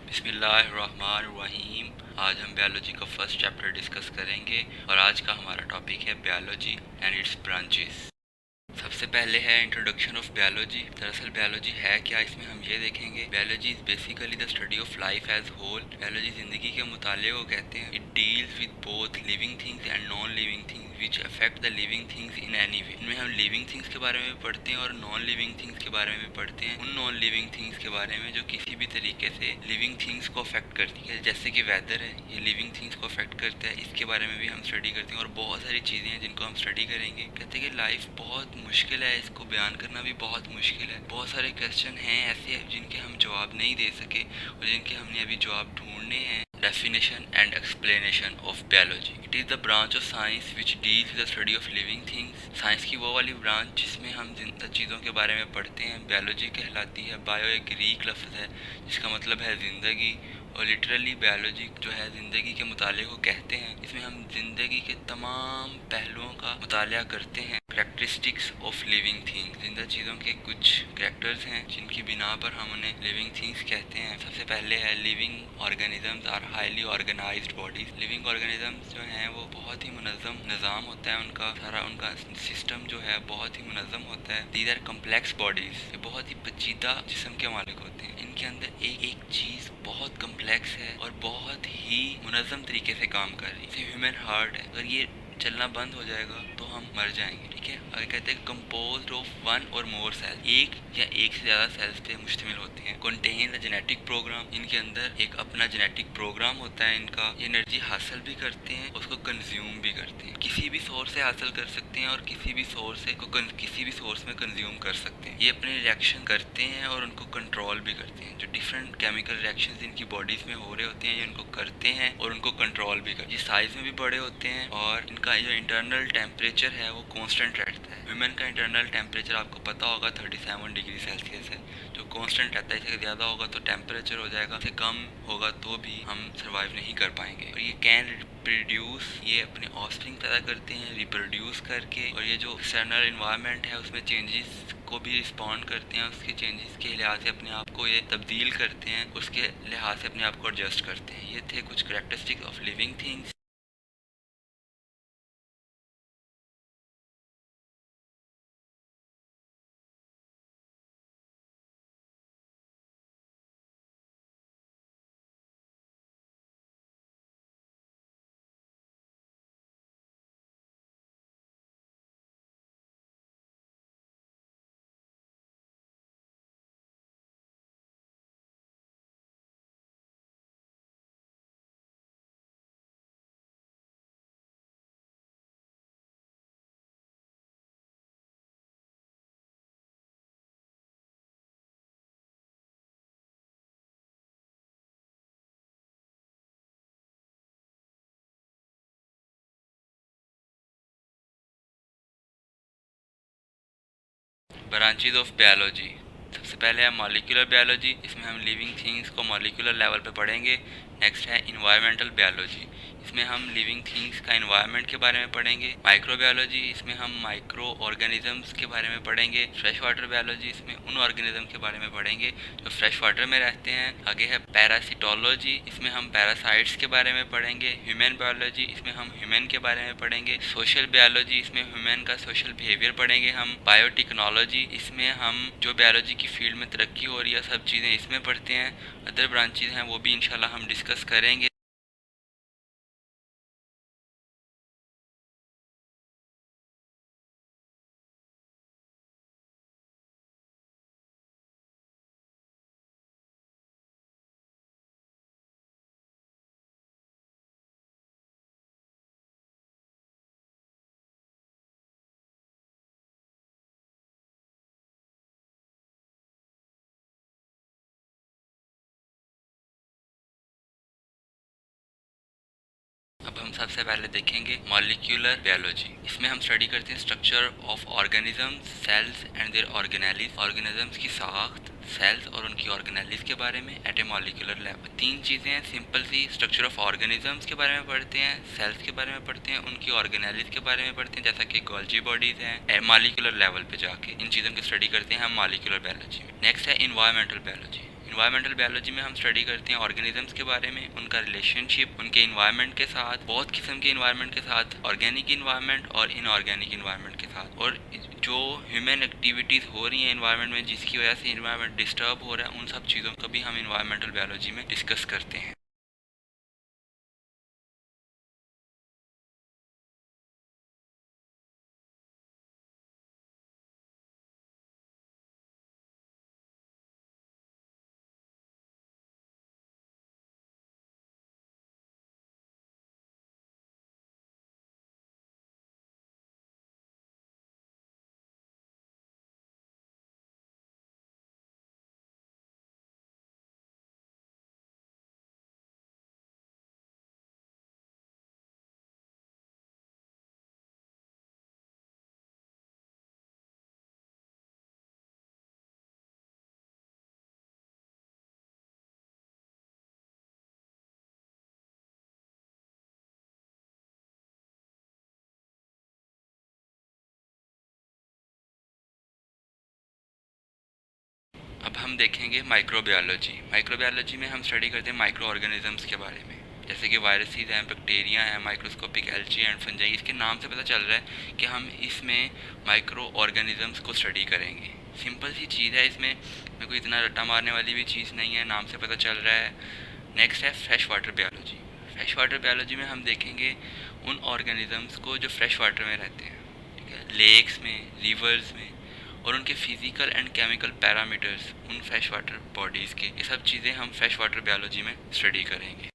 बिस्मिल्लाहिर्रहमानिर्रहीम। आज हम बायोलॉजी का फर्स्ट चैप्टर डिस्कस करेंगे और आज का हमारा टॉपिक है बायोलॉजी एंड इट्स ब्रांचेस। सबसे पहले है इंट्रोडक्शन ऑफ बायोलॉजी। दरअसल बायोलॉजी है क्या, इसमें हम ये देखेंगे। Biology is basically the study of life as whole. Biology जिंदगी के मुताले को कहते हैं। It deals with both living things and non living things which affect the living things in any way. इनमें हम लिविंग थिंग्स के बारे में पढ़ते हैं और नॉन लिविंग थिंग्स के बारे में पढ़ते हैं। उन नॉन लिविंग थिंग्स के बारे में जो किसी भी तरीके से लिविंग थिंग्स को अफेक्ट करती है, जैसे कि वेदर है, ये लिविंग थिंग्स को अफेक्ट करता है, इसके बारे में भी हम स्टडी करते हैं। और बहुत सारी चीज़ें हैं जिनको हम स्टडी करेंगे। कहते हैं कि लाइफ बहुत मुश्किल है, इसको बयान करना भी बहुत मुश्किल है। बहुत सारे क्वेश्चन हैं ऐसे जिनके हम जवाब नहीं दे सके और जिनके हमने अभी जवाब ढूंढने हैं। Definition and explanation of biology. It is the branch of science which deals with the study of living things. Science की वो वाली ब्रांच जिसमें हम जिंदा चीज़ों के बारे में पढ़ते हैं बायोलॉजी कहलाती है। बायो एक ग्रीक लफ्ज़ है जिसका मतलब है ज़िंदगी, और लिटरली बायोलॉजी जो है ज़िंदगी के मुताले को कहते हैं। इसमें हम ज़िंदगी के तमाम पहलुओं का मुताला करते हैं। करैक्टरिस्टिक्स ऑफ लिविंग थिंग्स, जिंदा चीज़ों के कुछ करैक्टर्स हैं जिनकी बिना पर हम उन्हें लिविंग थिंग्स कहते हैं। सबसे पहले है living organisms are highly organised bodies. Living organisms जो हैं वो बहुत ही मुनज़्ज़म निज़ाम होता है उनका, सारा उनका सिस्टम जो है बहुत ही मुनज़्ज़म होता है। दीज आर कम्प्लेक्स बॉडीज, ये बहुत ही पेचीदा जिस्म के मालिक होते हैं। इनके अंदर एक एक चीज़ बहुत कम्प्लेक्स है और बहुत ही मुनज़्ज़म तरीके से काम कर रही है। जैसे ह्यूमन हार्ट है, अगर ये चलना बंद हो जाएगा तो हम मर जाएंगे, ठीक है। और कहते हैं कंपोज्ड ऑफ वन और मोर सेल, एक या एक से ज़्यादा सेल्स पे मुश्तमिल होते हैं। कंटेन द जेनेटिक प्रोग्राम, इनके अंदर एक अपना जेनेटिक प्रोग्राम होता है इनका। ये एनर्जी हासिल भी करते हैं, उसको कंज्यूम भी करते हैं। किसी भी सोर्स से हासिल कर सकते हैं और किसी भी सोर्स से किसी भी सोर्स में कंज्यूम कर सकते हैं। ये अपने रिएक्शन करते हैं और उनको कंट्रोल भी करते हैं। जो डिफरेंट केमिकल रिएक्शंस इनकी बॉडीज में हो रहे होते हैं ये इनको करते हैं और उनको कंट्रोल भी करते हैं। ये साइज में भी बड़े होते हैं और इनका जो इंटरनल टेम्परेचर है वो कांस्टेंट रहता है। ह्यूमन का इंटरनल टेम्परेचर आपको पता होगा 37 डिग्री सेल्सियस है, जो कांस्टेंट रहता है। इससे ज़्यादा होगा तो टेम्परेचर हो जाएगा, इससे कम होगा तो भी हम सर्वाइव नहीं कर पाएंगे। और ये कैन रिप्रोड्यूस, ये अपने ऑफस्प्रिंग पैदा करते हैं रिप्रोड्यूस करके। और ये जो एक्सटर्नल इन्वायरमेंट है उसमें चेंजेस को भी रिस्पॉन्ड करते हैं, उसके चेंजेस के लिहाज से अपने आप को ये तब्दील करते हैं, उसके लिहाज से अपने आप को एडजस्ट करते हैं। ये थे कुछ characteristics of living things. Branches of biology. सबसे पहले है मॉलिक्यूलर बायोलॉजी, इसमें हम लिविंग थिंग्स को मॉलिक्यूलर लेवल पे पढ़ेंगे। नेक्स्ट है इन्वायरमेंटल बायोलॉजी, इसमें हम लिविंग थिंग्स का इन्वायरमेंट के बारे में पढ़ेंगे। माइक्रोबायोलॉजी, इसमें हम माइक्रो ऑर्गेनिजम्स के बारे में पढ़ेंगे। फ्रेश वाटर बायोलॉजी, इसमें उन ऑर्गेनिज्म के बारे में पढ़ेंगे जो फ्रेश वाटर में रहते हैं। आगे है पैरासिटोलॉजी, इसमें हम पैरासाइट्स के बारे में पढ़ेंगे। ह्यूमन बायोलॉजी, इसमें हम ह्यूमन के बारे में पढ़ेंगे। सोशल बायोलॉजी, इसमें ह्यूमन का सोशल बिहेवियर पढ़ेंगे हम। बायोटेक्नोलॉजी, इसमें हम जो बायोलॉजी की फील्ड में तरक्की हो रही है सब चीज़ें इसमें पढ़ते हैं। अदर ब्रांचेज हैं वो भी इंशाल्लाह हम डिस्कस करेंगे। अब हम सबसे पहले देखेंगे मॉलिक्यूलर बायोलॉजी। इसमें हम स्टडी करते हैं structure of organisms, cells and their organelles. Organisms की साख्त, सेल्स और उनकी ऑर्गेनेलिज के बारे में एट ए मॉलिक्यूलर लेवल। तीन चीज़ें हैं सिंपल सी। स्ट्रक्चर ऑफ ऑर्गेनिजम्स के बारे में पढ़ते हैं, सेल्स के बारे में पढ़ते हैं, उनकी ऑर्गेनेलिज के बारे में पढ़ते हैं जैसा कि गोल्जी बॉडीज़ हैं। मॉलिक्यूलर लेवल पे जाके इन चीज़ों की स्टडी करते हैं हम मॉलिक्यूलर बायोलॉजी में। नेक्स्ट है इन्वायरमेंटल बायोलॉजी। इन्वायरमेंटल बायोलॉजी में हम स्टडी करते हैं ऑर्गेनिजम्स के बारे में, उनका रिलेशनशिप उनके इन्वायरमेंट के साथ, बहुत किस्म के इन्वायरमेंट के साथ, ऑर्गेनिक इन्वायरमेंट और इनऑर्गेनिक इन्वायरमेंट के साथ, और जो ह्यूमन एक्टिविटीज़ हो रही हैं इन्वायरमेंट में जिसकी वजह से इन्वायरमेंट डिस्टर्ब हो रहा है, उन सब चीज़ों को भी हम इन्वायरमेंटल बायोलॉजी में डिस्कस करते हैं। अब हम देखेंगे माइक्रोबायोलॉजी। माइक्रोबायोलॉजी में हम स्टडी करते हैं माइक्रो ऑर्गेनिजम्स के बारे में, जैसे कि वायरसेस हैं, बैक्टीरिया हैं, माइक्रोस्कोपिक एल्गी एंड फंजाई। इसके नाम से पता चल रहा है कि हम इसमें माइक्रो ऑर्गेनिजम्स को स्टडी करेंगे। सिंपल सी चीज़ है, इसमें कोई इतना रट्टा मारने वाली भी चीज़ नहीं है, नाम से पता चल रहा है। नेक्स्ट है fresh water biology. Fresh water biology में हम देखेंगे उन ऑर्गेनिजम्स को जो फ्रेश वाटर में रहते हैं, ठीक है, लेक्स में, रिवर्स में, और उनके फिजिकल एंड केमिकल पैरामीटर्स उन फ्रेश वाटर बॉडीज़ के, ये सब चीज़ें हम फ्रेश वाटर बायोलॉजी में स्टडी करेंगे।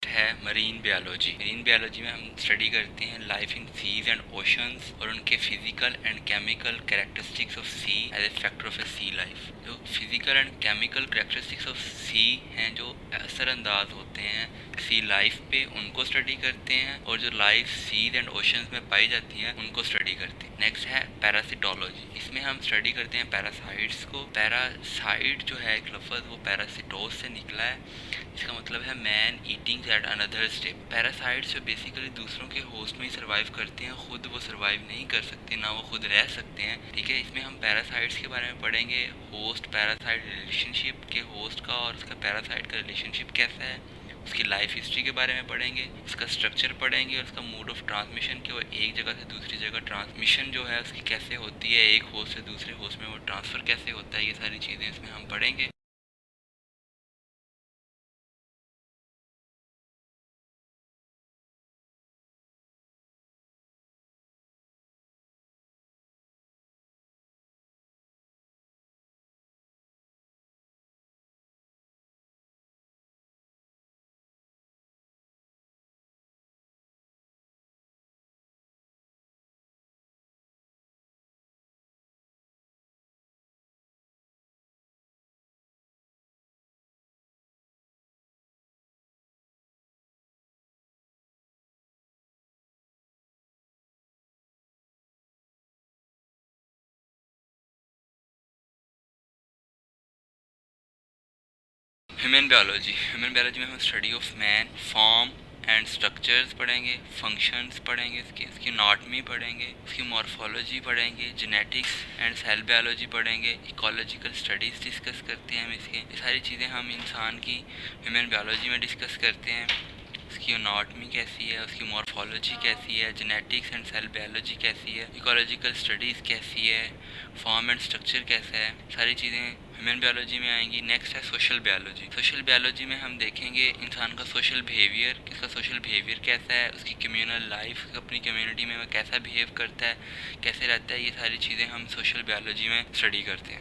है मरीन बायोलॉजी। मरीन बायोलॉजी में हम स्टडी करते हैं life in seas and oceans और उनके physical and chemical characteristics of sea as a factor of a sea life. जो physical and chemical characteristics of sea हैं, जो असरअंदाज होते हैं सी लाइफ पे, उनको स्टडी करते हैं, और जो लाइफ सीज एंड ओशंस में पाई जाती हैं उनको स्टडी करते हैं। नेक्स्ट है पैरासिटोलॉजी। इसमें हम स्टडी करते हैं पैरासाइट्स को। पैरासाइट जो है एक लफ्ज़, वो पैरासिटोस से निकला है, इसका मतलब है man eating at another step. Parasites जो बेसिकली दूसरों के होस्ट में ही सर्वाइव करते हैं, खुद वो सर्वाइव नहीं कर सकते, ना वो खुद रह सकते हैं, ठीक है। इसमें हम पैरासाइट्स के बारे में पढ़ेंगे, होस्ट पैरासाइट रिलेशनशिप के होस्ट का और उसका पैरासाइट का रिलेशनशिप कैसा है, उसकी लाइफ हिस्ट्री के बारे में पढ़ेंगे, उसका स्ट्रक्चर पढ़ेंगे और उसका मोड ऑफ ट्रांसमिशन के, और एक जगह से दूसरी जगह ट्रांसमिशन जो है उसकी कैसे होती है, एक होस्ट से दूसरे होस्ट में वो ट्रांसफ़र कैसे होता है, ये सारी चीज़ें इसमें हम पढ़ेंगे। ह्यूमन बायोलॉजी में हम study of man, form and structures पढ़ेंगे, फंक्शंस पढ़ेंगे, इसकी एनाटॉमी पढ़ेंगे, इसकी मॉर्फोलॉजी पढ़ेंगे, जेनेटिक्स एंड सेल बायोलॉजी पढ़ेंगे, इकोलॉजिकल स्टडीज़ डिस्कस करते हैं हम इसके। ये सारी चीज़ें हम इंसान की ह्यूमन बायोलॉजी में डिस्कस करते हैं। उसकी एनाटॉमी कैसी है, उसकी मॉर्फोलॉजी कैसी है, जेनेटिक्स एंड सेल बायोलॉजी कैसी है, इकोलॉजिकल स्टडीज़ कैसी है, फॉर्म एंड स्ट्रक्चर कैसा है, सारी चीज़ें ह्यूमन बायोलॉजी में आएंगी। नेक्स्ट है सोशल बायोलॉजी। सोशल बायोलॉजी में हम देखेंगे इंसान का सोशल बिहेवियर, इसका सोशल बिहेवियर कैसा है, उसकी कम्युनल लाइफ, अपनी कम्युनिटी में वह कैसा बिहेव करता है, कैसे रहता है, ये सारी चीज़ें हम सोशल बायोलॉजी में स्टडी करते हैं।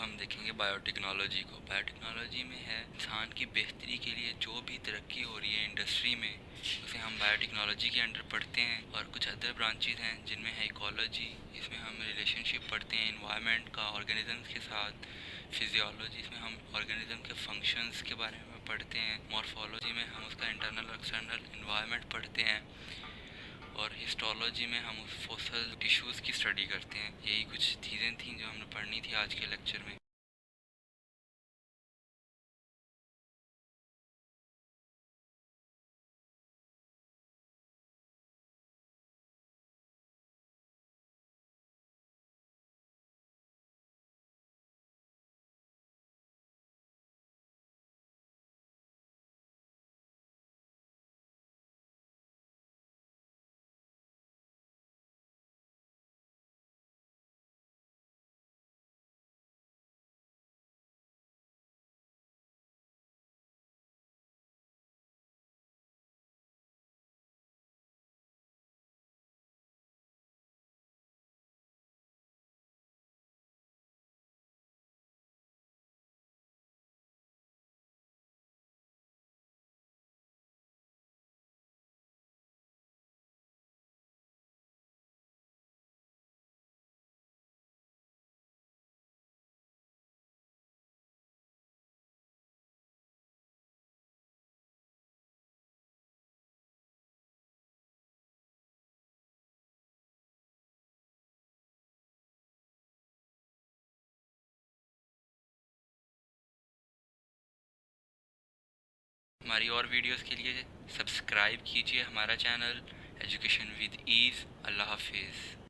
हम देखेंगे बायोटेक्नोलॉजी को। बायोटेक्नोलॉजी में है इंसान की बेहतरी के लिए जो भी तरक्की हो रही है इंडस्ट्री में, उसे हम बायोटेक्नोलॉजी के अंडर पढ़ते हैं। और कुछ अदर ब्रांचेज हैं जिनमें है इकोलॉजी, इसमें हम रिलेशनशिप पढ़ते हैं इन्वायरमेंट का ऑर्गेनिजम्स के साथ। फिजियोलॉजी, इसमें हम ऑर्गेनिज्म के फंक्शंस के बारे में पढ़ते हैं। मॉर्फोलॉजी में हम उसका इंटरनल और एक्सटर्नल इन्वायरमेंट पढ़ते हैं। और हिस्टोलॉजी में हम उस फोसल टिश्यूज़ की स्टडी करते हैं। यही कुछ चीज़ें थी जो हमने पढ़नी थी आज के लेक्चर में। हमारी और वीडियोस के लिए सब्सक्राइब कीजिए हमारा चैनल एजुकेशन विद ईज़। अल्लाह हाफिज़।